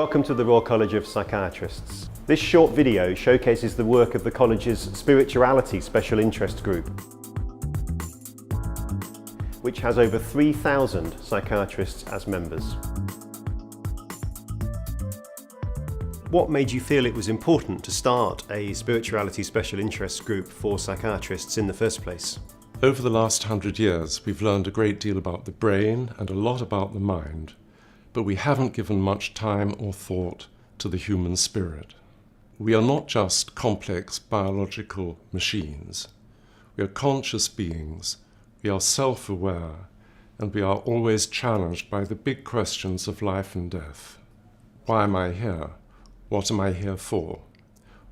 Welcome to the Royal College of Psychiatrists. This short video showcases the work of the college's Spirituality Special Interest Group, which has over 3,000 psychiatrists as members. What made you feel it was important to start a Spirituality Special Interest Group for psychiatrists in the first place? Over the last 100 years, we've learned a great deal about the brain and a lot about the mind, but we haven't given much time or thought to the human spirit. We are not just complex biological machines. We are conscious beings, we are self-aware, and we are always challenged by the big questions of life and death. Why am I here? What am I here for?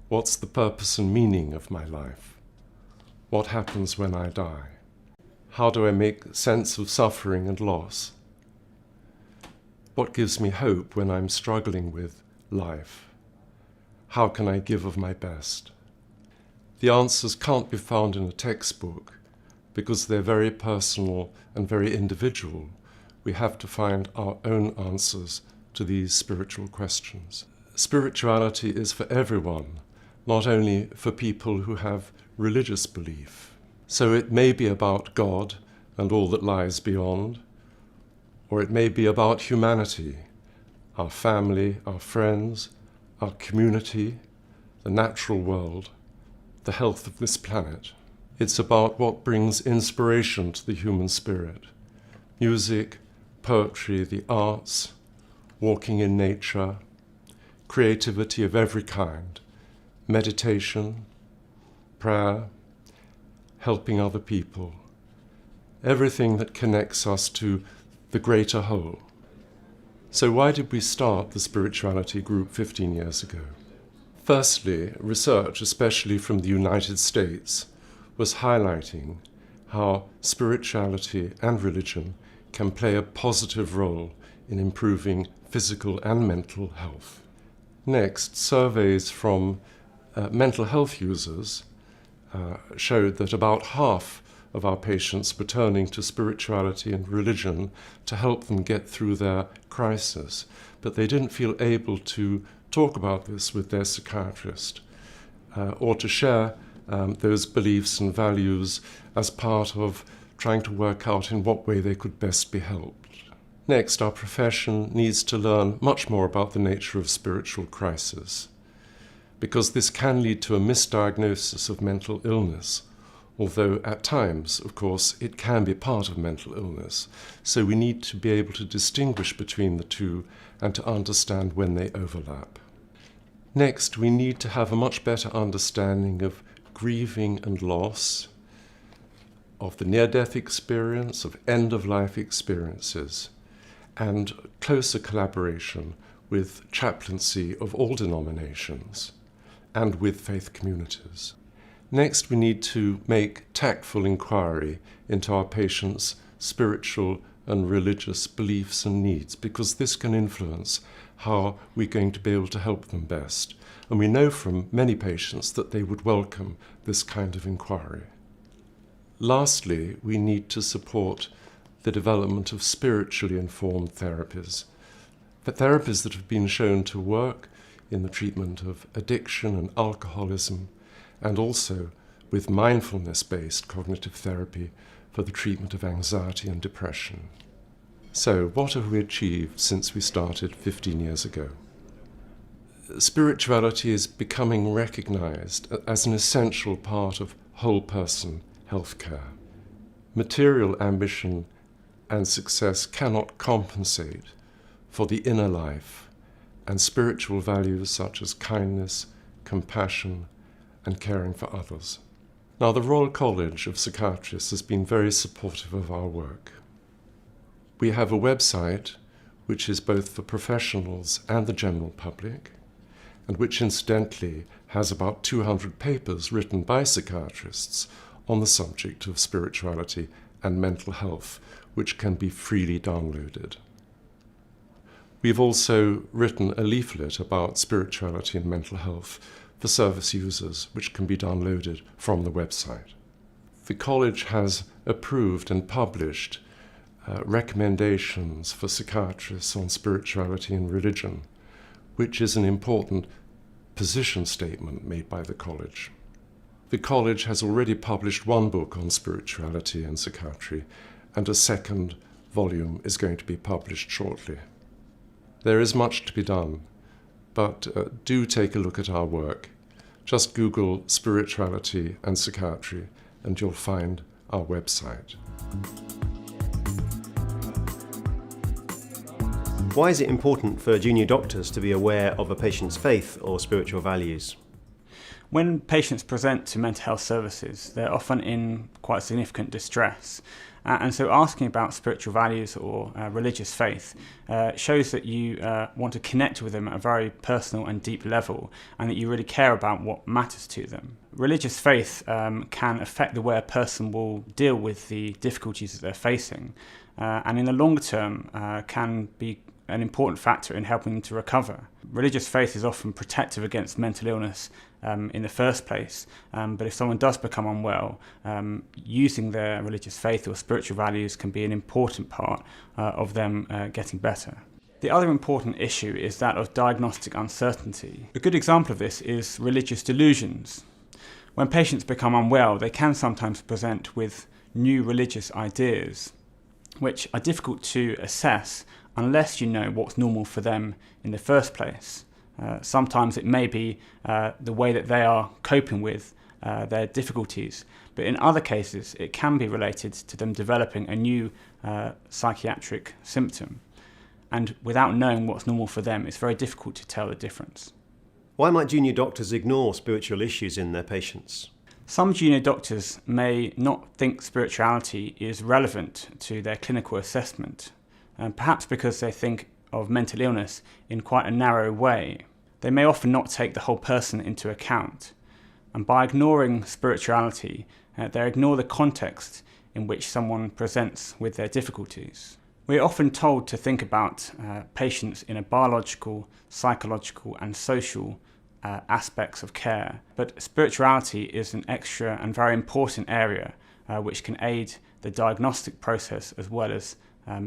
What's the purpose and meaning of my life? What happens when I die? How do I make sense of suffering and loss? What gives me hope when I'm struggling with life? How can I give of my best? The answers can't be found in a textbook because they're very personal and very individual. We have to find our own answers to these spiritual questions. Spirituality is for everyone, not only for people who have religious belief. So it may be about God and all that lies beyond, or it may be about humanity, our family, our friends, our community, the natural world, the health of this planet. It's about what brings inspiration to the human spirit. Music, poetry, the arts, walking in nature, creativity of every kind, meditation, prayer, helping other people, everything that connects us to the greater whole. So why did we start the Spirituality Group 15 years ago? Firstly, research, especially from the United States, was highlighting how spirituality and religion can play a positive role in improving physical and mental health. Next, surveys from mental health users showed that about half of our patients were turning to spirituality and religion to help them get through their crisis, but they didn't feel able to talk about this with their psychiatrist or to share those beliefs and values as part of trying to work out in what way they could best be helped. Next, our profession needs to learn much more about the nature of spiritual crisis, because this can lead to a misdiagnosis of mental illness, although at times, of course, it can be part of mental illness. So we need to be able to distinguish between the two and to understand when they overlap. Next, we need to have a much better understanding of grieving and loss, of the near-death experience, of end-of-life experiences, and closer collaboration with chaplaincy of all denominations and with faith communities. Next, we need to make tactful inquiry into our patients' spiritual and religious beliefs and needs, because this can influence how we're going to be able to help them best. And we know from many patients that they would welcome this kind of inquiry. Lastly, we need to support the development of spiritually informed therapies, but therapies that have been shown to work in the treatment of addiction and alcoholism, and also with mindfulness-based cognitive therapy for the treatment of anxiety and depression. So, what have we achieved since we started 15 years ago? Spirituality is becoming recognized as an essential part of whole-person healthcare. Material ambition and success cannot compensate for the inner life and spiritual values such as kindness, compassion, and caring for others. Now, the Royal College of Psychiatrists has been very supportive of our work. We have a website which is both for professionals and the general public, and which incidentally has about 200 papers written by psychiatrists on the subject of spirituality and mental health, which can be freely downloaded. We've also written a leaflet about spirituality and mental health for service users, which can be downloaded from the website. The college has approved and published recommendations for psychiatrists on spirituality and religion, which is an important position statement made by the college. The college has already published one book on spirituality and psychiatry, and a second volume is going to be published shortly. There is much to be done, but do take a look at our work. Just Google spirituality and psychiatry and you'll find our website. Why is it important for junior doctors to be aware of a patient's faith or spiritual values? When patients present to mental health services, they're often in quite significant distress. And so asking about spiritual values or religious faith shows that you want to connect with them at a very personal and deep level, and that you really care about what matters to them. Religious faith can affect the way a person will deal with the difficulties that they're facing, and in the longer term can be an important factor in helping them to recover. Religious faith is often protective against mental illness in the first place, but if someone does become unwell, using their religious faith or spiritual values can be an important part of them getting better. The other important issue is that of diagnostic uncertainty. A good example of this is religious delusions. When patients become unwell, they can sometimes present with new religious ideas, which are difficult to assess unless you know what's normal for them in the first place. Sometimes it may be the way that they are coping with their difficulties, but in other cases it can be related to them developing a new psychiatric symptom. And without knowing what's normal for them, it's very difficult to tell the difference. Why might junior doctors ignore spiritual issues in their patients? Some junior doctors may not think spirituality is relevant to their clinical assessment, perhaps because they think of mental illness in quite a narrow way. They may often not take the whole person into account, and by ignoring spirituality, they ignore the context in which someone presents with their difficulties. We're often told to think about patients in a biological, psychological and social aspects of care, but spirituality is an extra and very important area which can aid the diagnostic process as well as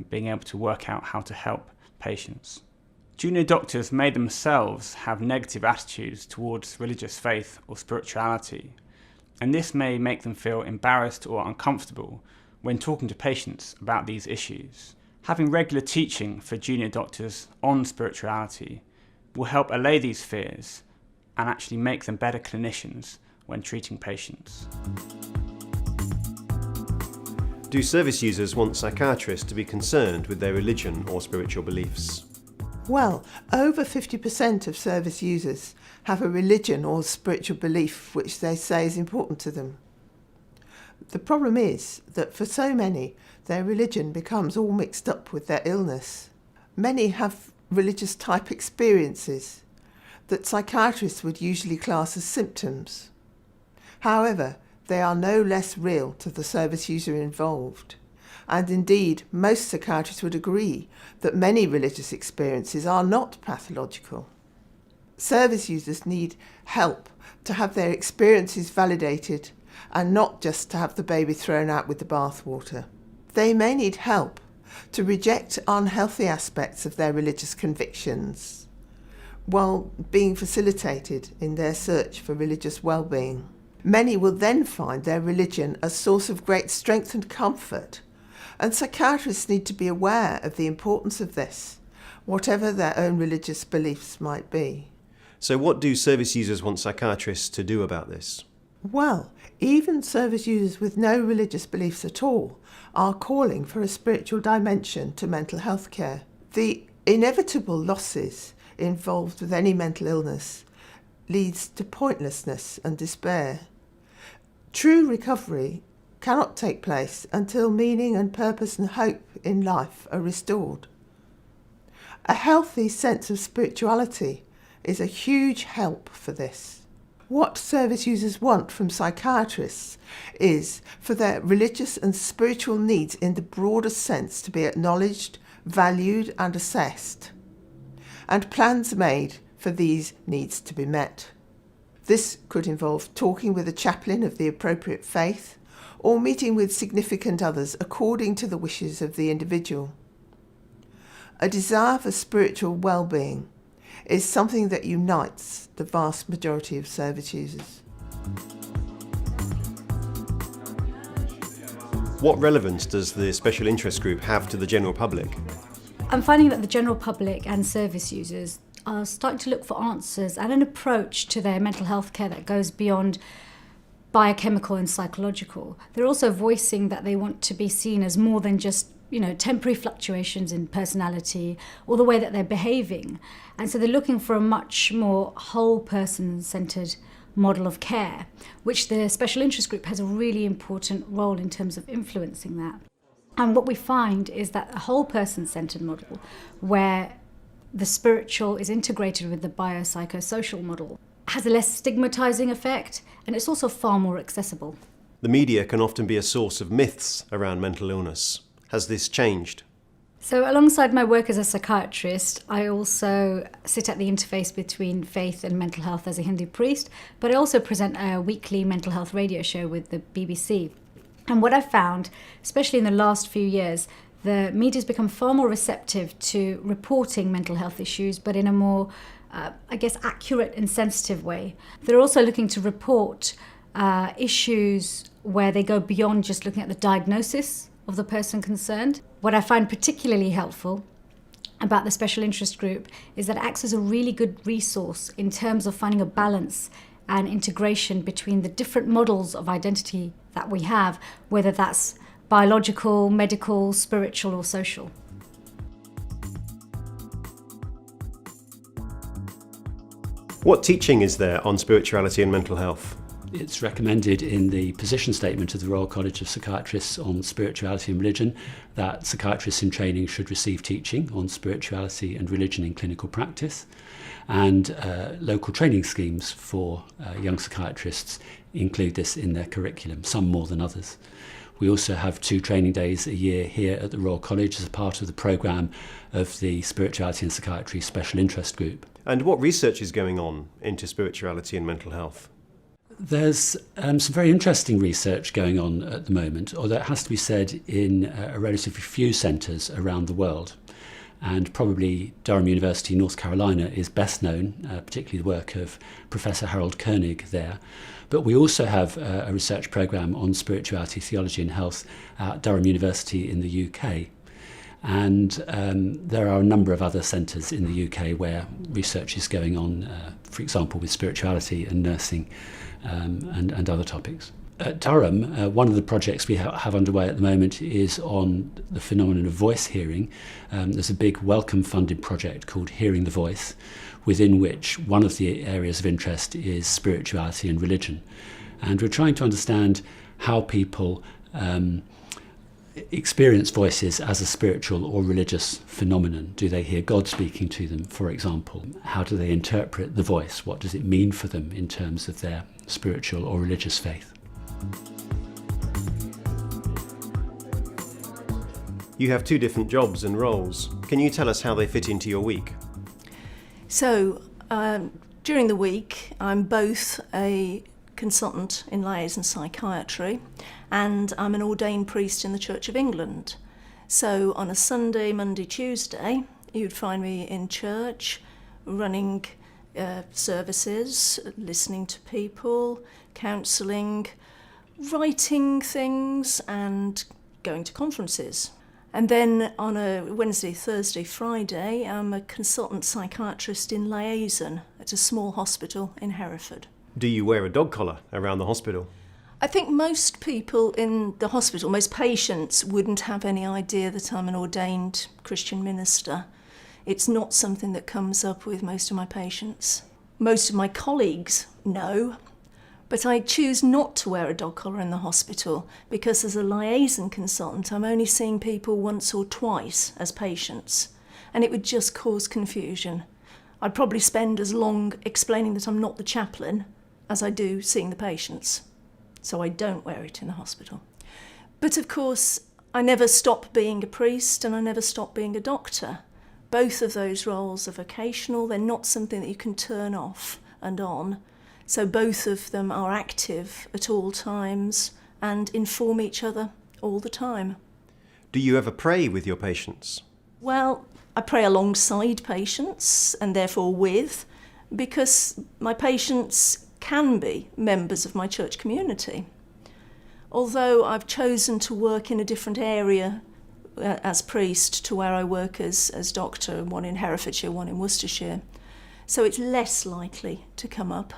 being able to work out how to help patients. Junior doctors may themselves have negative attitudes towards religious faith or spirituality, and this may make them feel embarrassed or uncomfortable when talking to patients about these issues. Having regular teaching for junior doctors on spirituality will help allay these fears and actually make them better clinicians when treating patients. Do service users want psychiatrists to be concerned with their religion or spiritual beliefs? Well, over 50% of service users have a religion or spiritual belief which they say is important to them. The problem is that for so many, their religion becomes all mixed up with their illness. Many have religious type experiences that psychiatrists would usually class as symptoms. However, they are no less real to the service user involved. And indeed, most psychiatrists would agree that many religious experiences are not pathological. Service users need help to have their experiences validated and not just to have the baby thrown out with the bathwater. They may need help to reject unhealthy aspects of their religious convictions while being facilitated in their search for religious well-being. Many will then find their religion a source of great strength and comfort, and psychiatrists need to be aware of the importance of this, whatever their own religious beliefs might be. So what do service users want psychiatrists to do about this? Well, even service users with no religious beliefs at all are calling for a spiritual dimension to mental health care. The inevitable losses involved with any mental illness leads to pointlessness and despair. True recovery cannot take place until meaning and purpose and hope in life are restored. A healthy sense of spirituality is a huge help for this. What service users want from psychiatrists is for their religious and spiritual needs in the broadest sense to be acknowledged, valued and assessed, and plans made for these needs to be met. This could involve talking with a chaplain of the appropriate faith or meeting with significant others according to the wishes of the individual. A desire for spiritual well-being is something that unites the vast majority of service users. What relevance does the special interest group have to the general public? I'm finding that the general public and service users are starting to look for answers and an approach to their mental health care that goes beyond biochemical and psychological. They're also voicing that they want to be seen as more than just, temporary fluctuations in personality or the way that they're behaving. And so they're looking for a much more whole person-centered model of care, which the special interest group has a really important role in terms of influencing that. And what we find is that a whole person-centered model where the spiritual is integrated with the biopsychosocial model has a less stigmatizing effect, and it's also far more accessible. The media can often be a source of myths around mental illness. Has this changed? So alongside my work as a psychiatrist, I also sit at the interface between faith and mental health as a Hindu priest, but I also present a weekly mental health radio show with the BBC. And what I've found, especially in the last few years, the media's become far more receptive to reporting mental health issues, but in a more, accurate and sensitive way. They're also looking to report issues where they go beyond just looking at the diagnosis of the person concerned. What I find particularly helpful about the special interest group is that it acts as a really good resource in terms of finding a balance and integration between the different models of identity that we have, whether that's biological, medical, spiritual or social. What teaching is there on spirituality and mental health? It's recommended in the position statement of the Royal College of Psychiatrists on spirituality and religion that psychiatrists in training should receive teaching on spirituality and religion in clinical practice, and local training schemes for young psychiatrists include this in their curriculum, some more than others. We also have 2 training days a year here at the Royal College as a part of the programme of the Spirituality and Psychiatry Special Interest Group. And what research is going on into spirituality and mental health? There's some very interesting research going on at the moment, although it has to be said in a relatively few centres around the world. And probably Durham University, North Carolina is best known, particularly the work of Professor Harold Koenig there. But we also have a research programme on spirituality, theology and health at Durham University in the UK. And there are a number of other centres in the UK where research is going on, for example, with spirituality and nursing and other topics. At Durham, one of the projects we have underway at the moment is on the phenomenon of voice hearing. There's a big Wellcome-funded project called Hearing the Voice, within which one of the areas of interest is spirituality and religion. And we're trying to understand how people experience voices as a spiritual or religious phenomenon. Do they hear God speaking to them, for example? How do they interpret the voice? What does it mean for them in terms of their spiritual or religious faith? You have 2 different jobs and roles. Can you tell us how they fit into your week? So, during the week, I'm both a consultant in liaison psychiatry and I'm an ordained priest in the Church of England. So on a Sunday, Monday, Tuesday, you'd find me in church, running services, listening to people, counselling, writing things and going to conferences. And then on a Wednesday, Thursday, Friday, I'm a consultant psychiatrist in liaison at a small hospital in Hereford. Do you wear a dog collar around the hospital? I think most people in the hospital, most patients, wouldn't have any idea that I'm an ordained Christian minister. It's not something that comes up with most of my patients. Most of my colleagues know, but I choose not to wear a dog collar in the hospital because as a liaison consultant, I'm only seeing people once or twice as patients, and it would just cause confusion. I'd probably spend as long explaining that I'm not the chaplain as I do seeing the patients. So I don't wear it in the hospital. But of course, I never stop being a priest and I never stop being a doctor. Both of those roles are vocational. They're not something that you can turn off and on. So both of them are active at all times and inform each other all the time. Do you ever pray with your patients? Well, I pray alongside patients and therefore with, because my patients can be members of my church community. Although I've chosen to work in a different area as priest to where I work as doctor, one in Herefordshire, one in Worcestershire, so it's less likely to come up.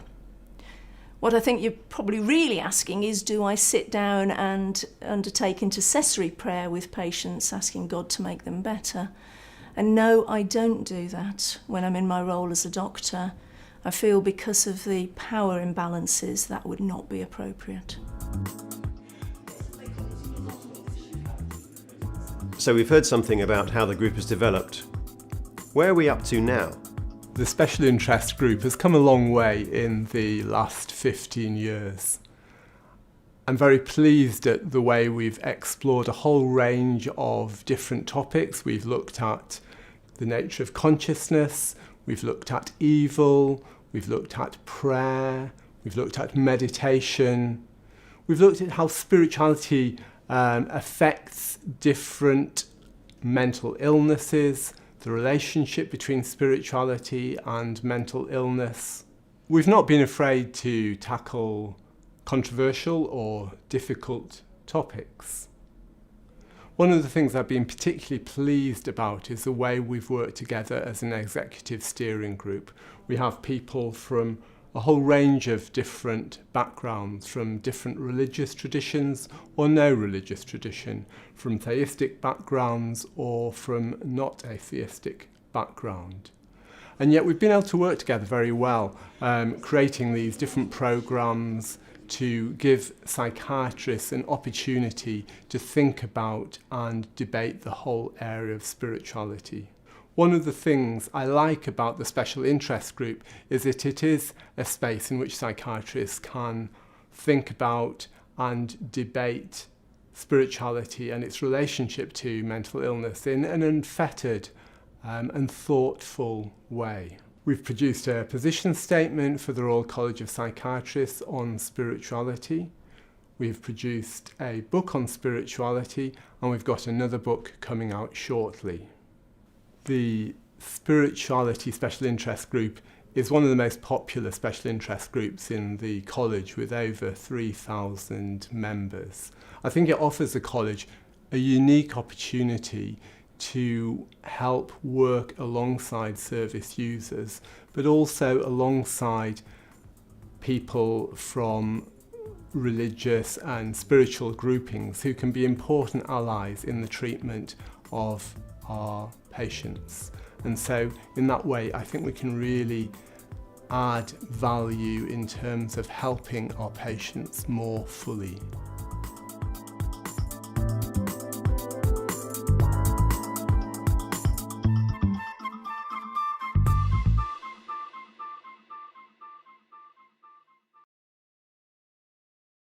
What I think you're probably really asking is, do I sit down and undertake intercessory prayer with patients, asking God to make them better? And no, I don't do that when I'm in my role as a doctor. I feel because of the power imbalances that would not be appropriate. So we've heard something about how the group has developed. Where are we up to now? The special interest group has come a long way in the last 15 years. I'm very pleased at the way we've explored a whole range of different topics. We've looked at the nature of consciousness, we've looked at evil, we've looked at prayer, we've looked at meditation, we've looked at how spirituality affects different mental illnesses, the relationship between spirituality and mental illness. We've not been afraid to tackle controversial or difficult topics. One of the things I've been particularly pleased about is the way we've worked together as an executive steering group. We have people from a whole range of different backgrounds, from different religious traditions or no religious tradition, from theistic backgrounds or from not atheistic background. And yet we've been able to work together very well, creating these different programs to give psychiatrists an opportunity to think about and debate the whole area of spirituality. One of the things I like about the special interest group is that it is a space in which psychiatrists can think about and debate spirituality and its relationship to mental illness in an unfettered and thoughtful way. We've produced a position statement for the Royal College of Psychiatrists on spirituality. We've produced a book on spirituality, and we've got another book coming out shortly. The Spirituality Special Interest Group is one of the most popular special interest groups in the college, with over 3,000 members. I think it offers the college a unique opportunity to help work alongside service users, but also alongside people from religious and spiritual groupings who can be important allies in the treatment of our patients. And so in that way, I think we can really add value in terms of helping our patients more fully.